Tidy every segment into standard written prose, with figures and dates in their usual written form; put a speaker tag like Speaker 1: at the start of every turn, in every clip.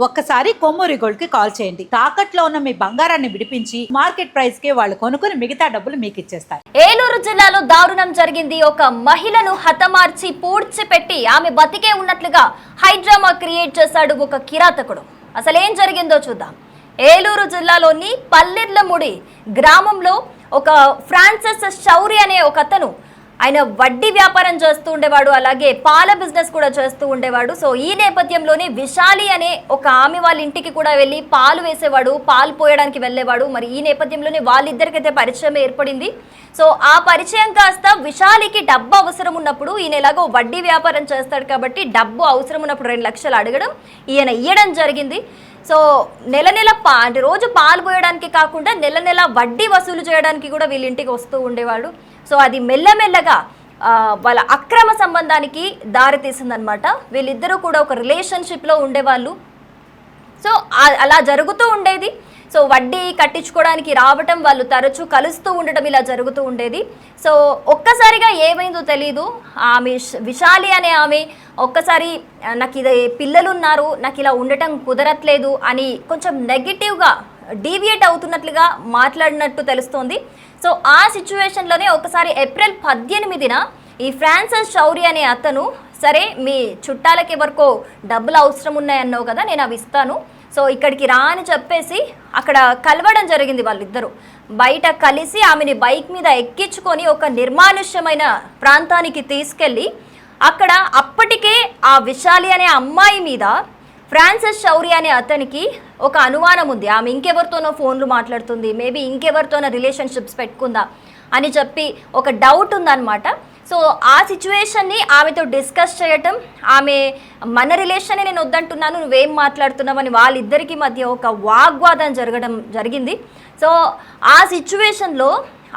Speaker 1: ఒక్కసారి కొమ్మూరి గోల్డ్ కి కాల్ చేయండి. తాకట్లో ఉన్న మీ బంగారాన్ని విడిపించి మార్కెట్ ప్రైస్ కి వాళ్ళు కొనుక్కుని మిగతా డబ్బులు మీకు ఇచ్చేస్తారు.
Speaker 2: ఏలూరు జిల్లాలో దారుణం జరిగింది. ఒక మహిళను హతమార్చి పూడ్చిపెట్టి ఆమె బతికే ఉన్నట్లుగా హైడ్రామా క్రియేట్ చేశాడు ఒక కిరాతకుడు. అసలు ఏం జరిగిందో చూద్దాం. ఏలూరు జిల్లాలోని పల్లెర్లముడి గ్రామంలో ఒక ఫ్రాన్సిస్ శౌరి అనే ఒక అతను, ఆయన వడ్డీ వ్యాపారం చేస్తూ ఉండేవాడు, అలాగే పాల బిజినెస్ కూడా చేస్తూ ఉండేవాడు. సో ఈ నేపథ్యంలోనే విశాలి అనే ఒక ఆమె వాళ్ళ ఇంటికి కూడా వెళ్ళి పాలు వేసేవాడు, పాలు పోయడానికి వెళ్ళేవాడు. మరి ఈ నేపథ్యంలోనే వాళ్ళిద్దరికైతే పరిచయం ఏర్పడింది. సో ఆ పరిచయం కాస్త విశాలికి డబ్బు అవసరం ఉన్నప్పుడు, ఈయన ఎలాగో వడ్డీ వ్యాపారం చేస్తాడు కాబట్టి డబ్బు అవసరం ఉన్నప్పుడు 2 లక్షలు అడగడం, ఈయన ఇవ్వడం జరిగింది. సో నెల అంటే రోజు పాలు పోయడానికి కాకుండా నెల వడ్డీ వసూలు చేయడానికి కూడా వీళ్ళ ఇంటికి వస్తూ ఉండేవాడు. సో అది మెల్లమెల్లగా వాళ్ళ అక్రమ సంబంధానికి దారితీసిందనమాట. వీళ్ళిద్దరూ కూడా ఒక రిలేషన్షిప్లో ఉండేవాళ్ళు. సో అలా జరుగుతూ ఉండేది. సో వడ్డీ కట్టించుకోవడానికి రావటం, వాళ్ళు తరచూ కలుస్తూ ఉండటం, ఇలా జరుగుతూ ఉండేది. సో ఒక్కసారిగా ఏమైందో తెలీదు, ఆమె విశాలి అనే ఆమె ఒక్కసారి నాకు ఇది పిల్లలు ఉన్నారు, నాకు ఇలా ఉండటం కుదరట్లేదు అని కొంచెం నెగిటివ్గా డీవియేట్ అవుతున్నట్లుగా మాట్లాడినట్టు తెలుస్తోంది. సో ఆ సిచ్యువేషన్లోనే ఒకసారి ఏప్రిల్ 18న ఈ ఫ్రాన్సిస్ శౌరి అనే అతను, సరే మీ చుట్టాలకి ఎవరికో డబ్బులు అవసరం ఉన్నాయన్నావు కదా, నేను అవి ఇస్తాను, సో ఇక్కడికి రా అని చెప్పేసి అక్కడ కలవడం జరిగింది. వాళ్ళిద్దరూ బయట కలిసి ఆమెని బైక్ మీద ఎక్కించుకొని ఒక నిర్మానుష్యమైన ప్రాంతానికి తీసుకెళ్ళి అక్కడ అప్పటికే ఆ విశాలి అనే అమ్మాయి మీద ఫ్రాన్సిస్ శౌరి అనే అతనికి ఒక అనుమానం ఉంది. ఆమె ఇంకెవరితోనో ఫోన్లు మాట్లాడుతుంది, మేబీ ఇంకెవరితోనో రిలేషన్షిప్స్ పెట్టుకుందా అని చెప్పి ఒక డౌట్ ఉందన్నమాట. సో ఆ సిచ్యువేషన్ని ఆమెతో డిస్కస్ చేయటం, ఆమె మన రిలేషన్ని నేను వద్దంటున్నాను, నువ్వేం మాట్లాడుతున్నావు అని వాళ్ళిద్దరికీ మధ్య ఒక వాగ్వాదం జరిగింది. సో ఆ సిచ్యువేషన్లో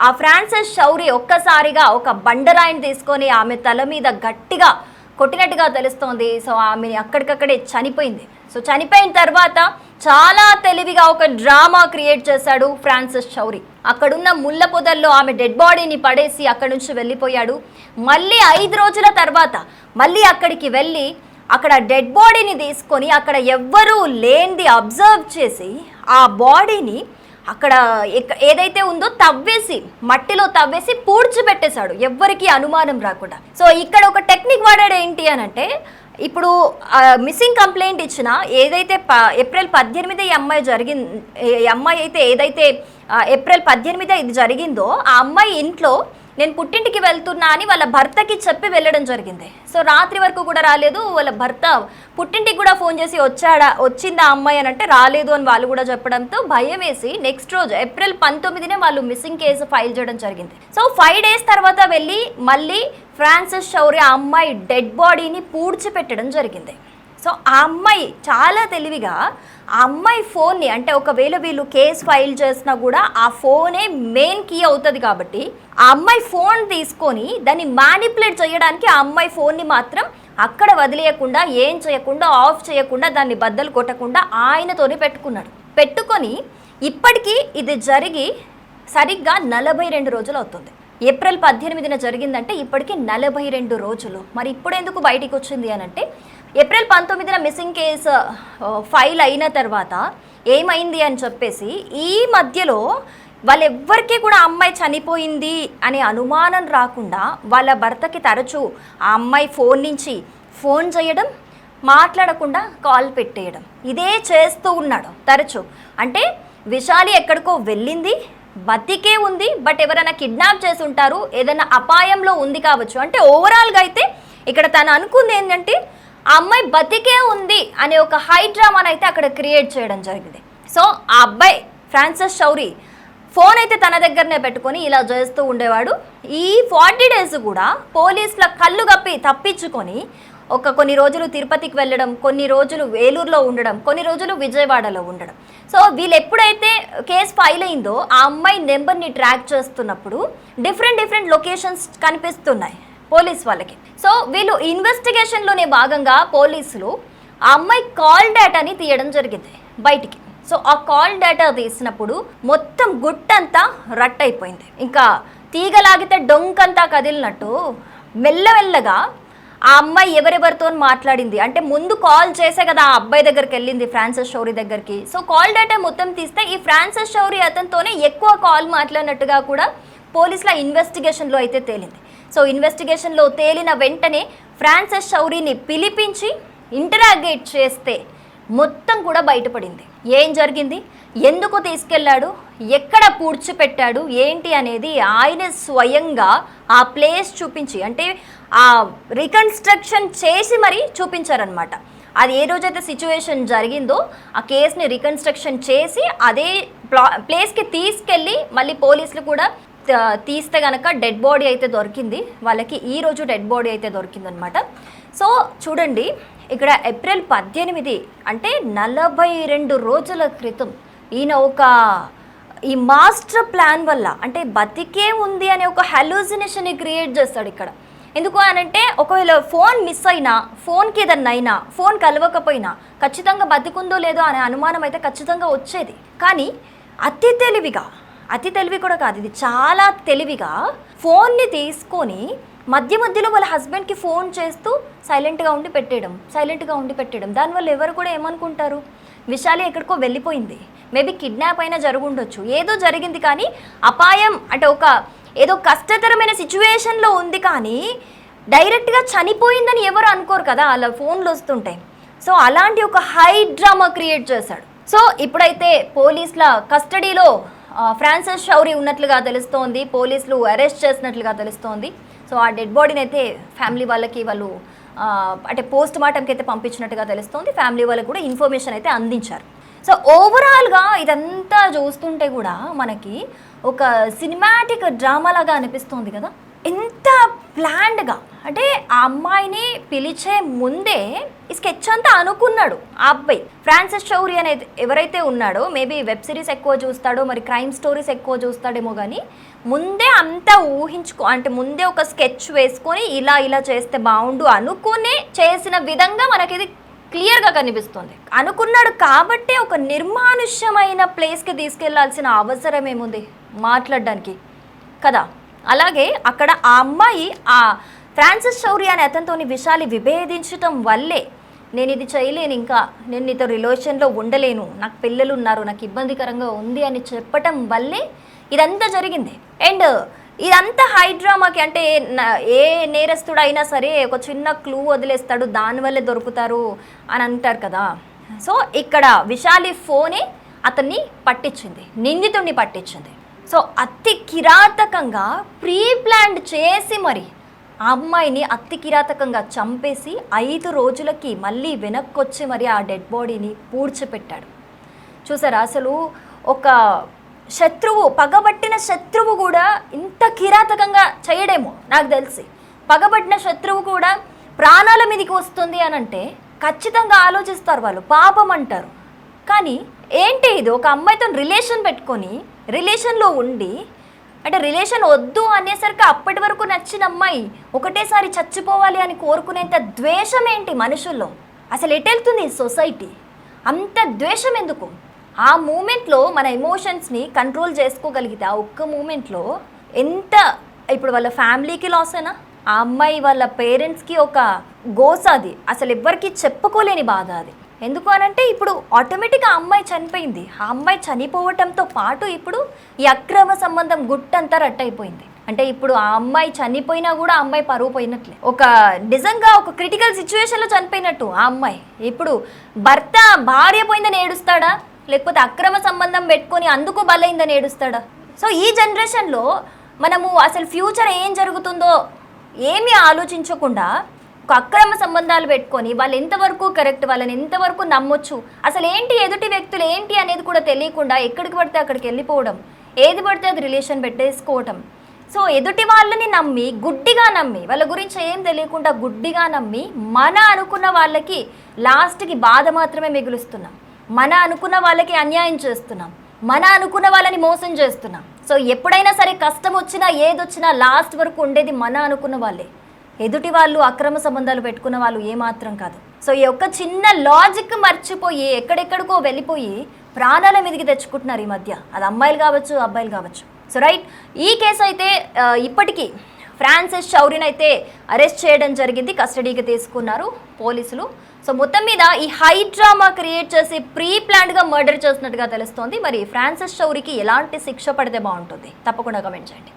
Speaker 2: ఆ ఫ్రాన్సిస్ శౌరి ఒక్కసారిగా ఒక బండరాయిని తీసుకొని ఆమె తల మీద గట్టిగా కొట్టినట్టుగా తెలుస్తోంది. సో ఆమెని అక్కడికక్కడే చనిపోయింది. సో చనిపోయిన తర్వాత చాలా తెలివిగా ఒక డ్రామా క్రియేట్ చేశాడు ఫ్రాన్సిస్ శౌరి. అక్కడున్న ముళ్ళ పొదల్లో ఆమె డెడ్ బాడీని పడేసి అక్కడి నుంచి వెళ్ళిపోయాడు. మళ్ళీ 5 రోజుల తర్వాత మళ్ళీ అక్కడికి వెళ్ళి అక్కడ డెడ్ బాడీని తీసుకొని అక్కడ ఎవ్వరూ లేనిది అబ్జర్వ్ చేసి ఆ బాడీని అక్కడ ఏదైతే ఉందో తవ్వేసి, మట్టిలో తవ్వేసి పూడ్చిపెట్టేశాడు, ఎవ్వరికీ అనుమానం రాకుండా. సో ఇక్కడ ఒక టెక్నిక్ వాడాడు. ఏంటి అని అంటే, ఇప్పుడు మిస్సింగ్ కంప్లైంట్ ఇచ్చిన ఏదైతే ఏప్రిల్ 18 ఈ అమ్మాయి అయితే ఏదైతే ఏప్రిల్ 18 ఇది జరిగిందో, ఆ అమ్మాయి ఇంట్లో నేను పుట్టింటికి వెళ్తున్నా అని వాళ్ళ భర్తకి చెప్పి వెళ్ళడం జరిగింది. సో రాత్రి వరకు కూడా రాలేదు. వాళ్ళ భర్త పుట్టింటికి కూడా ఫోన్ చేసి వచ్చిందా అమ్మాయి అని అంటే రాలేదు అని వాళ్ళు కూడా చెప్పడంతో భయం వేసి నెక్స్ట్ రోజు ఏప్రిల్ 19నే వాళ్ళు మిస్సింగ్ కేసు ఫైల్ చేయడం జరిగింది. సో 5 డేస్ తర్వాత వెళ్ళి మళ్ళీ ఫ్రాన్సిస్ శౌరి ఆ అమ్మాయి డెడ్ బాడీని పూడ్చిపెట్టడం జరిగింది. సో ఆ అమ్మాయి చాలా తెలివిగా ఆ అమ్మాయి ఫోన్ని, అంటే ఒకవేళ వీళ్ళు కేసు ఫైల్ చేసినా కూడా ఆ ఫోనే మెయిన్ కీ అవుతుంది కాబట్టి ఆ అమ్మాయి ఫోన్ తీసుకొని దాన్ని మ్యానిపులేట్ చేయడానికి ఆ అమ్మాయి ఫోన్ని మాత్రం అక్కడ వదిలేయకుండా, ఏం చేయకుండా, ఆఫ్ చేయకుండా, దాన్ని బద్దలు కొట్టకుండా ఆయనతోనే పెట్టుకొని ఇప్పటికీ ఇది జరిగి సరిగ్గా 42 రోజులు అవుతుంది. ఏప్రిల్ 18న జరిగిందంటే ఇప్పటికీ 42 రోజులు. మరి ఇప్పుడు ఎందుకు బయటికి వచ్చింది అని అంటే, ఏప్రిల్ 19న మిస్సింగ్ కేసు ఫైల్ అయిన తర్వాత ఏమైంది అని చెప్పేసి ఈ మధ్యలో వాళ్ళెవ్వరికీ కూడా అమ్మాయి చనిపోయింది అనే అనుమానం రాకుండా వాళ్ళ భర్తకి తరచూ ఆ అమ్మాయి ఫోన్ నుంచి ఫోన్ చేయడం, మాట్లాడకుండా కాల్ పెట్టేయడం, ఇదే చేస్తూ ఉన్నాడు తరచూ. అంటే విశాలి ఎక్కడికో వెళ్ళింది, బతికే ఉంది, బట్ ఎవరైనా కిడ్నాప్ చేసి ఉంటారు, ఏదైనా అపాయంలో ఉంది కావచ్చు. అంటే ఓవరాల్గా అయితే ఇక్కడ తను అనుకుంది ఏంటంటే ఆ అమ్మాయి బతికే ఉంది అనే ఒక హై డ్రామాని అయితే అక్కడ క్రియేట్ చేయడం జరిగింది. సో ఆ అబ్బాయి ఫ్రాన్సిస్ శౌరి ఫోన్ అయితే తన దగ్గరనే పెట్టుకొని ఇలా చేస్తూ ఉండేవాడు. ఈ 40 డేస్ కూడా పోలీసుల కళ్ళు గప్పి తప్పించుకొని కొన్ని రోజులు తిరుపతికి వెళ్ళడం, కొన్ని రోజులు వేలూరులో ఉండడం, కొన్ని రోజులు విజయవాడలో ఉండడం. సో వీళ్ళు ఎప్పుడైతే కేసు ఫైల్ అయిందో ఆ అమ్మాయి నెంబర్ని ట్రాక్ చేస్తున్నప్పుడు డిఫరెంట్ లొకేషన్స్ కనిపిస్తున్నాయి పోలీస్ వాళ్ళకి. సో వీళ్ళు ఇన్వెస్టిగేషన్లోనే భాగంగా పోలీసులు ఆ అమ్మాయి కాల్ డేటాని తీయడం జరిగింది బయటికి. సో ఆ కాల్ డేటా తీసినప్పుడు మొత్తం గుట్టంతా రట్టయిపోయింది. ఇంకా తీగలాగితే డొంకంతా కదిలినట్టు మెల్లమెల్లగా ఆ అమ్మాయి ఎవరెవరితో మాట్లాడింది అంటే ముందు కాల్ చేసే కదా ఆ అబ్బాయి దగ్గరికి వెళ్ళింది ఫ్రాన్సిస్ షౌరీ దగ్గరికి. సో కాల్ డేటా మొత్తం తీస్తే ఈ ఫ్రాన్సిస్ షౌరీ అతనితోనే ఎక్కువ కాల్ మాట్లాడినట్టుగా కూడా పోలీసుల ఇన్వెస్టిగేషన్లో అయితే తేలింది. సో ఇన్వెస్టిగేషన్లో తేలిన వెంటనే ఫ్రాన్సిస్ షౌరీని పిలిపించి ఇంటరాగేట్ చేస్తే మొత్తం కూడా బయటపడింది. ఏం జరిగింది, ఎందుకు తీసుకెళ్ళాడు, ఎక్కడ పూడ్చిపెట్టాడు ఏంటి అనేది ఆయన స్వయంగా ఆ ప్లేస్ చూపించి అంటే ఆ రికన్స్ట్రక్షన్ చేసి మరీ చూపించారనమాట. అది ఏ రోజైతే సిచ్యువేషన్ జరిగిందో ఆ కేసుని రికన్స్ట్రక్షన్ చేసి అదే ప్లేస్కి తీసుకెళ్ళి మళ్ళీ పోలీసులు కూడా తీస్తే కనుక డెడ్ బాడీ అయితే దొరికింది వాళ్ళకి. ఈరోజు డెడ్ బాడీ అయితే దొరికిందనమాట. సో చూడండి ఇక్కడ ఏప్రిల్ 18 అంటే 42 రోజుల క్రితం ఈయన ఈ మాస్టర్ ప్లాన్ వల్ల అంటే బతికే ఉంది అనే ఒక హెలూసినేషన్ క్రియేట్ చేస్తాడు ఇక్కడ. ఎందుకు అనంటే ఒకవేళ ఫోన్ మిస్ అయినా, ఫోన్కి ఏదన్నా అయినా, ఫోన్ కలవకపోయినా ఖచ్చితంగా బతికుందో లేదో అనే అనుమానం అయితే ఖచ్చితంగా వచ్చేది. కానీ అతి తెలివి కూడా కాదు, ఇది చాలా తెలివిగా ఫోన్ని తీసుకొని మధ్యలో వాళ్ళ హస్బెండ్కి ఫోన్ చేస్తూ సైలెంట్గా ఉండి పెట్టేయడం. దానివల్ల ఎవరు కూడా ఏమనుకుంటారు, విశాలి ఎక్కడికో వెళ్ళిపోయింది, మేబీ కిడ్నాప్ అయినా జరుగుండొచ్చు, ఏదో జరిగింది కానీ అపాయం అంటే ఏదో కష్టతరమైన సిచ్యువేషన్లో ఉంది కానీ డైరెక్ట్గా చనిపోయిందని ఎవరు అనుకోరు కదా అలా ఫోన్లు వస్తుంటాయి. సో అలాంటి ఒక హై డ్రామా క్రియేట్ చేశాడు. సో ఇప్పుడైతే పోలీసుల కస్టడీలో ఫ్రాన్సిస్ షౌరీ ఉన్నట్లుగా తెలుస్తోంది, పోలీసులు అరెస్ట్ చేసినట్లుగా తెలుస్తోంది. సో ఆ డెడ్ బాడీని అయితే ఫ్యామిలీ వాళ్ళకి వాళ్ళు అంటే పోస్ట్ మార్టంకి అయితే పంపించినట్టుగా తెలుస్తోంది. ఫ్యామిలీ వాళ్ళకి కూడా ఇన్ఫర్మేషన్ అయితే అందించారు. సో ఓవరాల్గా ఇదంతా చూస్తుంటే కూడా మనకి ఒక సినిమాటిక్ డ్రామా లాగా అనిపిస్తుంది కదా. ఎంత ప్లాన్డ్గా అంటే ఆ అమ్మాయిని పిలిచే ముందే ఈ స్కెచ్ అంతా అనుకున్నాడు ఆ అబ్బాయి. ఫ్రాన్సిస్ షౌరీ అనేది ఎవరైతే ఉన్నాడో మేబీ వెబ్ సిరీస్ ఎక్కువ చూస్తాడో మరి క్రైమ్ స్టోరీస్ ఎక్కువ చూస్తాడేమో కానీ ముందే అంతా అంటే ముందే ఒక స్కెచ్ వేసుకొని ఇలా చేస్తే బాగుండు అనుకునే చేసిన విధంగా మనకి ఇది క్లియర్గా కనిపిస్తుంది. అనుకున్నాడు కాబట్టి ఒక నిర్మానుష్యమైన ప్లేస్కి తీసుకెళ్లాల్సిన అవసరం ఏముంది మాట్లాడడానికి కదా. అలాగే అక్కడ ఆ అమ్మాయి ఆ ఫ్రాన్సిస్ షౌరీ అనే అతనితోని విశాలి విభేదించటం వల్లే నేను ఇది చేయలేను, ఇంకా నేను నీతో రిలేషన్లో ఉండలేను, నాకు పిల్లలు ఉన్నారు, నాకు ఇబ్బందికరంగా ఉంది అని చెప్పటం వల్లే ఇదంతా జరిగింది. అండ్ ఇదంతా హై డ్రామాకి అంటే ఏ నేరస్తుడైనా సరే ఒక చిన్న క్లూ వదిలేస్తాడు, దానివల్లే దొరుకుతారు అని అంటారు కదా. సో ఇక్కడ విశాలి ఫోనే అతన్ని పట్టించింది, నిందితుడిని పట్టించింది. సో అతి కిరాతకంగా ప్రీ ప్లాన్డ్ చేసి మరి ఆ అమ్మాయిని అతి కిరాతకంగా చంపేసి 5 రోజులకి మళ్ళీ వెనక్కొచ్చి మరి ఆ డెడ్ బాడీని పూడ్చిపెట్టాడు. చూసారా అసలు ఒక పగబట్టిన శత్రువు కూడా ఇంత కిరాతకంగా చేయడేమో నాకు తెలిసి. పగబట్టిన శత్రువు కూడా ప్రాణాల మీదకి వస్తుంది అని అంటే ఖచ్చితంగా ఆలోచిస్తారు వాళ్ళు, పాపం అంటారు. కానీ ఏంటి ఇది, ఒక అమ్మాయితో రిలేషన్ పెట్టుకొని రిలేషన్లో ఉండి అంటే రిలేషన్ వద్దు అనేసరికి అప్పటి వరకు నచ్చిన అమ్మాయి ఒకటేసారి చచ్చిపోవాలి అని కోరుకునేంత ద్వేషం ఏంటి మనుషుల్లో? అసలు ఎటెళ్తుంది సొసైటీ? అంత ద్వేషం ఎందుకు? ఆ మూమెంట్లో మన ఎమోషన్స్ని కంట్రోల్ చేసుకోగలిగితే ఆ ఒక్క మూమెంట్లో ఎంత ఇప్పుడు వాళ్ళ ఫ్యామిలీకి లాస్ అయినా ఆ అమ్మాయి వాళ్ళ పేరెంట్స్కి ఒక గోస, అది అసలు ఎవ్వరికి చెప్పుకోలేని బాధ అది. ఎందుకు అనంటే ఇప్పుడు ఆటోమేటిక్గా ఆ అమ్మాయి చనిపోయింది. ఆ అమ్మాయి చనిపోవటంతో పాటు ఇప్పుడు ఈ అక్రమ సంబంధం గుట్టంతా రట్టయిపోయింది. అంటే ఇప్పుడు ఆ అమ్మాయి చనిపోయినా కూడా ఆ అమ్మాయి పరువు పోయినట్లే, నిజంగా ఒక క్రిటికల్ సిచ్యువేషన్లో చనిపోయినట్టు ఆ అమ్మాయి. ఇప్పుడు భార్య పోయిందని ఏడుస్తాడా, లేకపోతే అక్రమ సంబంధం పెట్టుకొని అందుకు బలైందని ఏడుస్తాడా? సో ఈ జనరేషన్లో మనము అసలు ఫ్యూచర్ ఏం జరుగుతుందో ఏమీ ఆలోచించకుండా ఒక అక్రమ సంబంధాలు పెట్టుకొని వాళ్ళు ఎంతవరకు కరెక్ట్, వాళ్ళని ఎంతవరకు నమ్మొచ్చు, అసలు ఏంటి ఎదుటి వ్యక్తులు ఏంటి అనేది కూడా తెలియకుండా ఎక్కడికి పడితే అక్కడికి వెళ్ళిపోవడం, ఏది పడితే అది రిలేషన్ పెట్టేసుకోవటం. సో ఎదుటి వాళ్ళని గుడ్డిగా నమ్మి వాళ్ళ గురించి ఏం తెలియకుండా గుడ్డిగా నమ్మి మన అనుకున్న వాళ్ళకి లాస్ట్కి బాధ మాత్రమే మిగులుస్తున్నాం, మన అనుకున్న వాళ్ళకి అన్యాయం చేస్తున్నాం, మన అనుకున్న వాళ్ళని మోసం చేస్తున్నాం. సో ఎప్పుడైనా సరే కష్టం వచ్చినా ఏదొచ్చినా లాస్ట్ వరకు ఉండేది మన అనుకున్న వాళ్ళే. ఎదుటి వాళ్ళు అక్రమ సంబంధాలు పెట్టుకున్న వాళ్ళు ఏమాత్రం కాదు. సో ఈ యొక్క చిన్న లాజిక్ మర్చిపోయి ఎక్కడెక్కడికో వెళ్ళిపోయి ప్రాణాల మీదకి తెచ్చుకుంటున్నారు ఈ మధ్య, అది అమ్మాయిలు కావచ్చు అబ్బాయిలు కావచ్చు. సో రైట్, ఈ కేసు అయితే ఇప్పటికీ ఫ్రాన్సిస్ చౌరిని అయితే అరెస్ట్ చేయడం జరిగింది, కస్టడీకి తీసుకున్నారు పోలీసులు. సో మొత్తం మీద ఈ హై డ్రామా క్రియేట్ చేసి ప్రీ ప్లాన్డ్ గా మర్డర్ చేసినట్టుగా తెలుస్తోంది. మరి ఫ్రాన్సిస్ చౌరికి ఎలాంటి శిక్ష పడితే బాగుంటుంది? తప్పకుండా కమెంట్ చేయండి.